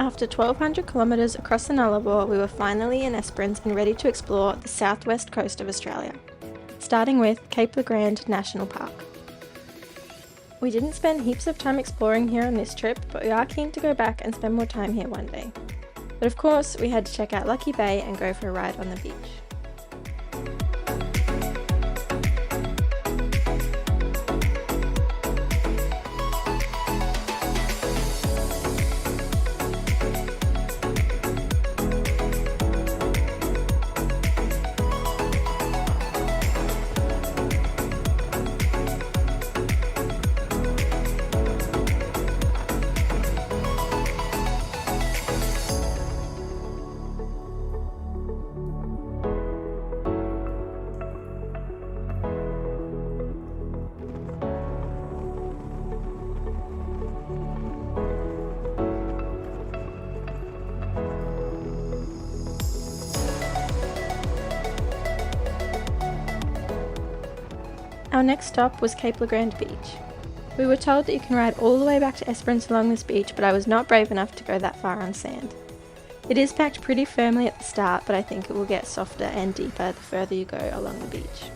After 1,200 kilometres across the Nullarbor, we were finally in Esperance and ready to explore the southwest coast of Australia, starting with Cape Le Grand National Park. We didn't spend heaps of time exploring here on this trip, but we are keen to go back and spend more time here one day. But of course, we had to check out Lucky Bay and go for a ride on the beach. Our next stop was Cape Le Grand Beach. We were told that you can ride all the way back to Esperance along this beach, but I was not brave enough to go that far on sand. It is packed pretty firmly at the start, but I think it will get softer and deeper the further you go along the beach.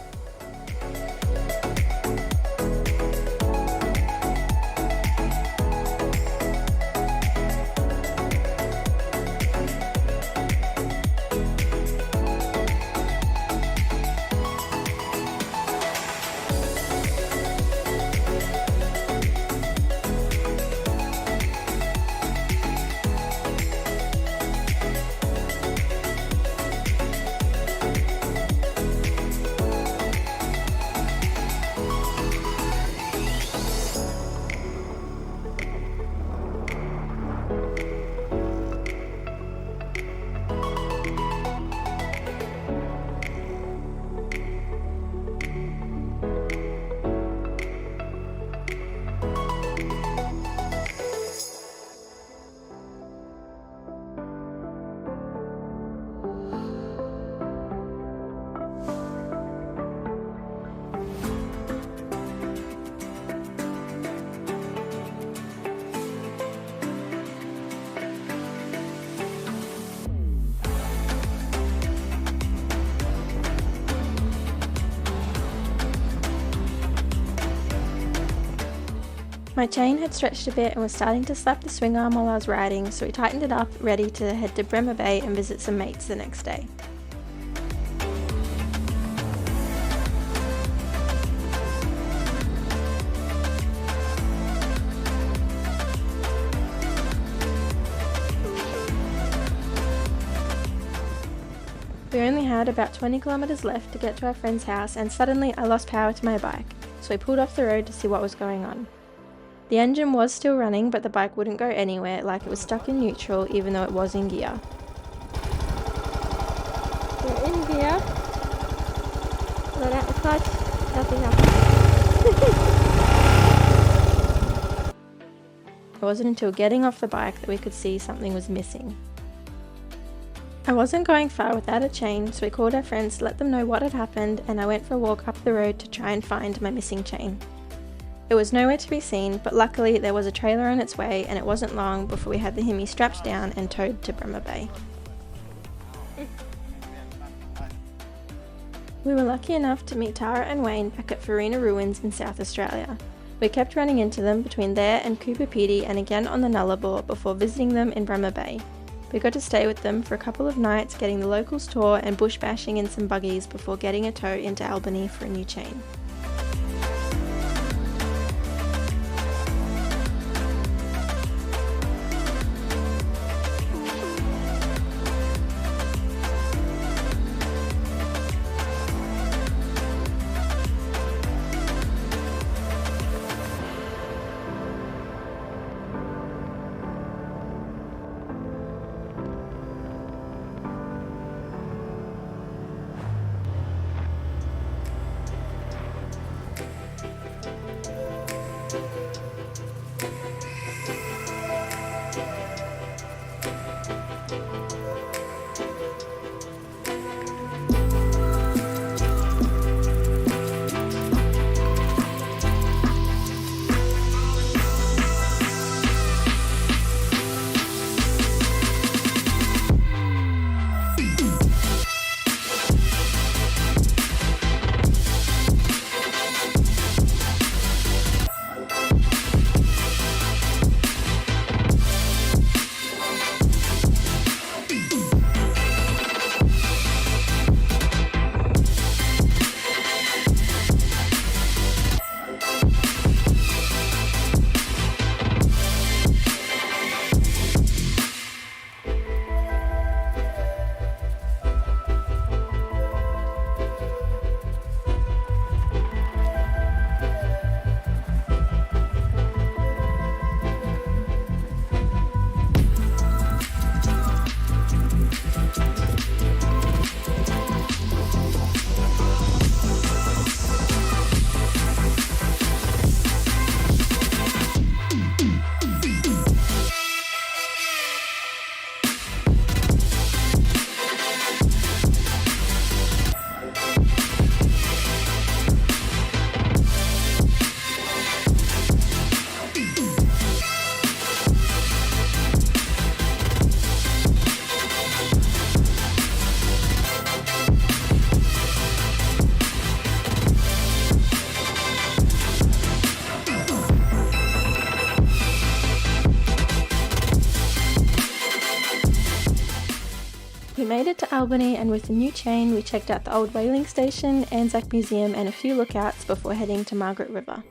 My chain had stretched a bit and was starting to slap the swing arm while I was riding, so we tightened it up, ready to head to Bremer Bay and visit some mates the next day. We only had about 20 kilometres left to get to our friend's house, and suddenly I lost power to my bike, so we pulled off the road to see what was going on. The engine was still running, but the bike wouldn't go anywhere, like it was stuck in neutral even though it was in gear. We're in gear, let out the clutch, nothing happened. It wasn't until getting off the bike that we could see something was missing. I wasn't going far without a chain, so we called our friends to let them know what had happened, and I went for a walk up the road to try and find my missing chain. It was nowhere to be seen, but luckily there was a trailer on its way, and it wasn't long before we had the Hemi strapped down and towed to Bremer Bay. We were lucky enough to meet Tara and Wayne back at Farina Ruins in South Australia. We kept running into them between there and Cooper Pedy and again on the Nullarbor before visiting them in Bremer Bay. We got to stay with them for a couple of nights, getting the locals tour and bush bashing in some buggies before getting a tow into Albany for a new chain. made it to Albany, and with the new chain we checked out the old whaling station, Anzac Museum and a few lookouts before heading to Margaret River.